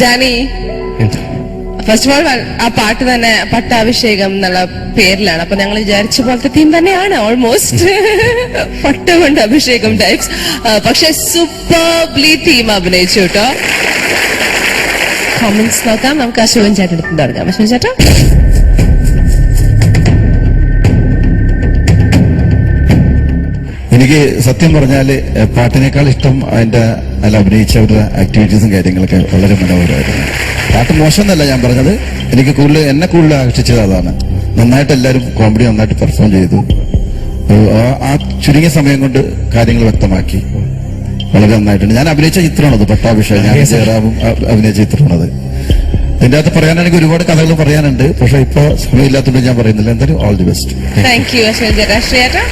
Dani, first of all ആ പാട്ട് തന്നെ പട്ടാഭിഷേകം എന്നുള്ള പേരിലാണ്. അപ്പൊ ഞങ്ങൾ വിചാരിച്ച പോലത്തെ തീം തന്നെയാണ് ഓൾമോസ്റ്റ്. പട്ടം കൊണ്ട് അഭിഷേകം ടൈപ്സ്. പക്ഷെ സൂപ്പർബ്ലി തീം അഭിനയിച്ചു കേട്ടോ. കോമന്റ്സ് നോക്കാം. നമുക്ക് അശോകൻ ചേട്ടൻ എടുത്ത് തുടങ്ങാം. അശോകൻ ചേട്ടാ, എനിക്ക് സത്യം പറഞ്ഞാല് പാട്ടിനേക്കാൾ ഇഷ്ടം അതിന്റെ അഭിനയിച്ചവരുടെ ആക്ടിവിറ്റീസും കാര്യങ്ങളൊക്കെ വളരെ മനോഹരമായിരുന്നു. പാട്ട് മോശമെന്നല്ല ഞാൻ പറഞ്ഞത്, എനിക്ക് എന്നെ കൂടുതൽ ആകർഷിച്ചത് അതാണ്. നന്നായിട്ട് എല്ലാവരും കോമഡി നന്നായിട്ട് പെർഫോം ചെയ്തു. ആ ചുരുങ്ങിയ സമയം കൊണ്ട് കാര്യങ്ങൾ വ്യക്തമാക്കി. വളരെ നന്നായിട്ടുണ്ട്. ഞാൻ അഭിനയിച്ച ചിത്രമാണത്, പട്ടാഭിഷേകം. ഞാൻ ജയറാമും അഭിനയിച്ച ചിത്രമാണത്. ഇതിന്റെ അകത്ത് പറയാനാണെങ്കിൽ ഒരുപാട് കഥകൾ പറയാനുണ്ട്, പക്ഷെ ഇപ്പൊ സമയമില്ലാത്തതുകൊണ്ട് ഞാൻ പറയുന്നില്ല. എന്തായാലും all the best. Thank U Ashokan ചേട്ടാ.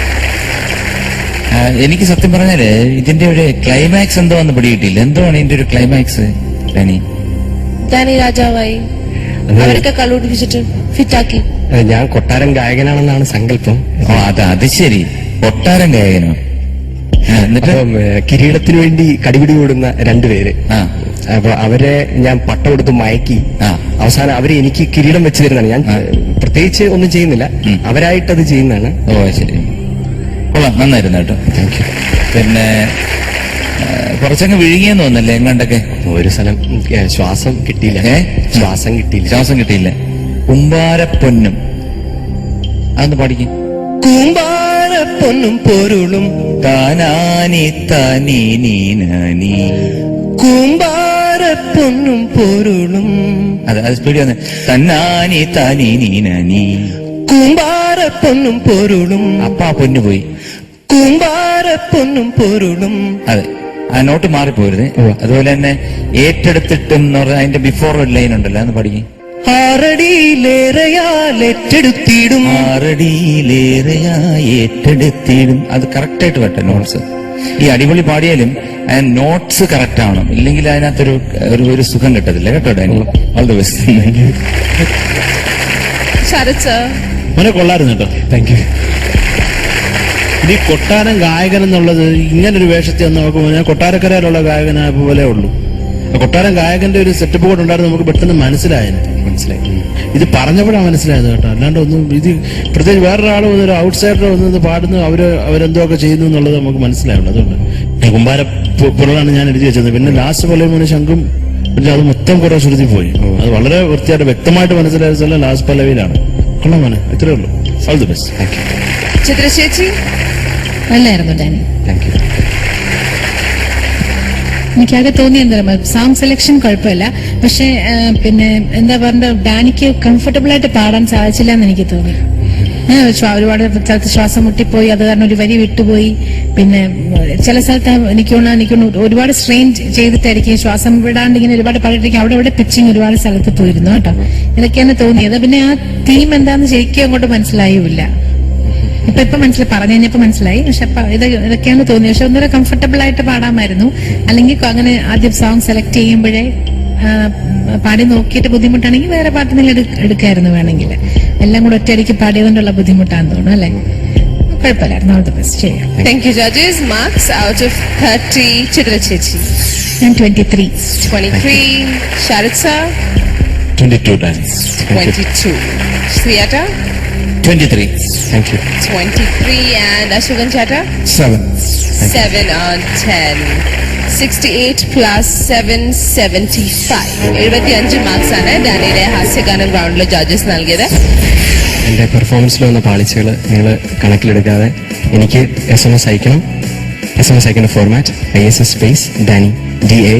എനിക്ക് സത്യം പറഞ്ഞാല് ഇതിന്റെ ഒരു ക്ലൈമാക്സ് എന്തോ ഒന്ന് പിടികിട്ടില്ല. എന്താണ് ഇതിന്റെ ഒരു ക്ലൈമാക്സ്? ഡാനി രാജാവായി അവരൊക്കെ കള്ളുപിടിപ്പിച്ചിട്ട് ഫിറ്റാക്കി. ഞാൻ കൊട്ടാരം ഗായകനാണെന്നാണ് സങ്കല്പം. അത് ശരി, കൊട്ടാരം ഗായകനോ? എന്നിട്ട് കിരീടത്തിന് വേണ്ടി കടിപിടി കൂടുന്ന രണ്ടുപേര്. അപ്പൊ അവരെ ഞാൻ പട്ടം കൊടുത്ത് മയക്കി അവസാനം അവര് എനിക്ക് കിരീടം വെച്ച് തരുന്നതാണ്. ഞാൻ പ്രത്യേകിച്ച് ഒന്നും ചെയ്യുന്നില്ല, അവരായിട്ടത് ചെയ്യുന്നതാണ്. ഓ ശരി, കൊള്ളാം, നന്നായിരുന്നു കേട്ടോ. Thank U. പിന്നെ കുറച്ചങ്ങ് വിഴുങ്ങിയെന്ന് തോന്നല്ലേ എങ്ങാണ്ടൊക്കെ? ഒരു സ്ഥലം ശ്വാസം കിട്ടിയില്ല. ശ്വാസം കിട്ടിയില്ല. കുമ്പാരപ്പൊന്നും അതൊന്ന് പാടിക്കും. കൂമ്പാരപ്പൊന്നും പൊരുളും താനാനി താനീ നീനാനി. കൂമ്പാരപ്പൊന്നും പൊരുളും. അത് സ്പീഡ് വന്ന് തന്നാനി താനീ നീനാനി. കൂമ്പാരപ്പൊന്നും പൊരുളും. അപ്പ ആ പൊന്നു പോയി. കൂമ്പാരപ്പൊന്നും പൊരുളും. അതെ, ആ നോട്ട് മാറിപ്പോരുത്. അതുപോലെ തന്നെ ഏറ്റെടുത്തിട്ടും എന്ന് പറഞ്ഞാൽ അതിന്റെ ബിഫോർ ഒരു ലൈൻ ഉണ്ടല്ലോ, അന്ന് പഠിക്കും. ആറടിയിലേറെയാലെറ്റെടുത്തിടും. ഏറ്റെടുത്തിടും. അത് കറക്റ്റായിട്ട് വട്ടെ നോട്ട്സ്. ഈ അടിപൊളി പാടിയാലും നോട്ട്സ് കറക്റ്റ് ആവണം, ഇല്ലെങ്കിൽ അതിനകത്തൊരു ഒരു സുഖം കിട്ടത്തില്ല കേട്ടോ. Danny, all the best. മോനെ കൊള്ളായിരുന്നു കേട്ടോ. Thank you. ഇനി കൊട്ടാരം ഗായകൻ എന്നുള്ളത് ഇങ്ങനൊരു വേഷത്തിൽ ഒന്ന് നോക്കുമ്പോൾ ഞാൻ കൊട്ടാരക്കരയിലുള്ള ഗായകനായ പോലെ ഉള്ളൂ. കൊട്ടാരം ഗായകന്റെ ഒരു സെറ്റപ്പ് കൂടെ ഉണ്ടായിരുന്നു, നമുക്ക് പെട്ടെന്ന് മനസ്സിലായി. ഇത് പറഞ്ഞപ്പോഴാണ് മനസ്സിലായത് കേട്ടോ. അല്ലാണ്ട് ഒന്നും ഇത് പ്രത്യേകിച്ച് വേറൊരാൾ ഒരു ഔട്ട്സൈഡർ വന്നത് പാടുന്നു, അവരെന്തോക്കെ ചെയ്യുന്നു എന്നുള്ളത് നമുക്ക് മനസ്സിലായുള്ളൂ. അതുകൊണ്ട് പുറമാണ് ഞാൻ എഴുതി വെച്ചത്. പിന്നെ ലാസ്റ്റ് പോലെ മോനെ ശംഖും അത് മൊത്തം കുറെ ശ്രുതി പോയി. അത് വളരെ വൃത്തിയായിട്ട് വ്യക്തമായിട്ട് മനസ്സിലായ സ്ഥലം ലാസ്റ്റ് പല്ലവിയിലാണ്. കൊള്ളാം മോനെ, ഇത്രയേ ഉള്ളൂ. All the best. Thank you. ചിത്രചേച്ചി നല്ലായിരുന്നു ഡാനി. Thank you. എനിക്കാകെ തോന്നിയെന്താ, സോങ് സെലക്ഷൻ കുഴപ്പമില്ല, പക്ഷെ പിന്നെ എന്താ പറഞ്ഞ ഡാനിക്ക് കംഫർട്ടബിൾ ആയിട്ട് പാടാൻ സാധിച്ചില്ല എന്ന് എനിക്ക് തോന്നി. ഒരുപാട് സ്ഥലത്ത് ശ്വാസം മുട്ടിപ്പോയി, അത് കാരണം ഒരു വരി വിട്ടുപോയി. പിന്നെ ചില സ്ഥലത്ത് എനിക്ക് ഒരുപാട് സ്ട്രെയിൻ ചെയ്തിട്ടായിരിക്കും ശ്വാസം വിടാണ്ട് ഇങ്ങനെ ഒരുപാട് പാടിയിരിക്കും. അവിടെ പിച്ചിങ് ഒരുപാട് സ്ഥലത്ത് പോയിരുന്നു കേട്ടോ. ഇതൊക്കെയാണ് തോന്നിയത്. പിന്നെ ആ തീം എന്താന്ന് ശരിക്കും അങ്ങോട്ട് മനസ്സിലായില്ല. ഇപ്പൊ മനസ്സിലായി, പറഞ്ഞു കഴിഞ്ഞപ്പോ മനസ്സിലായി. പക്ഷെ ഇതൊക്കെയാണ് തോന്നിയത്. പക്ഷെ ഒന്നുകൂടെ കംഫർട്ടബിൾ ആയിട്ട് പാടാമായിരുന്നു. അല്ലെങ്കിൽ അങ്ങനെ ആദ്യം സോങ് സെലക്ട് ചെയ്യുമ്പോഴേ പാടി നോക്കിയിട്ട് ബുദ്ധിമുട്ടാണെങ്കിൽ വേറെ പാട്ട് നിങ്ങൾ എടുക്കായിരുന്നു വേണമെങ്കിൽ. എല്ലാം കൂടെ ഒറ്റയടിക്ക് പാടിയതുകൊണ്ടുള്ള ബുദ്ധിമുട്ടാന്ന് തോന്നുന്നു അല്ലെ? കുഴപ്പമില്ലായിരുന്നു. All the best. ചെയ്യാം. Thank you judges. Marks out of 30. Chitra ചേച്ചി? ഞാൻ 23. 23. ശരത് സർ? 22. 22. ശ്രീയേട്ട? 23. Thank you. 23. And Ashokan Chata? 7. 7 on 10. 68 plus 7, 75. 75 marks ആണ് ഡാനിയുടെ ഹാസ്യഗാനം റൗണ്ടിലെ ജഡ്ജസ് നൽകിയത്. എന്റെ പെർഫോമൻസിൽ വന്ന പാളിച്ചകൾ നിങ്ങൾ കണക്കിലെടുക്കാതെ എനിക്ക് SMS അയക്കണം. SMS അയക്കുന്ന format ISS space Danny DA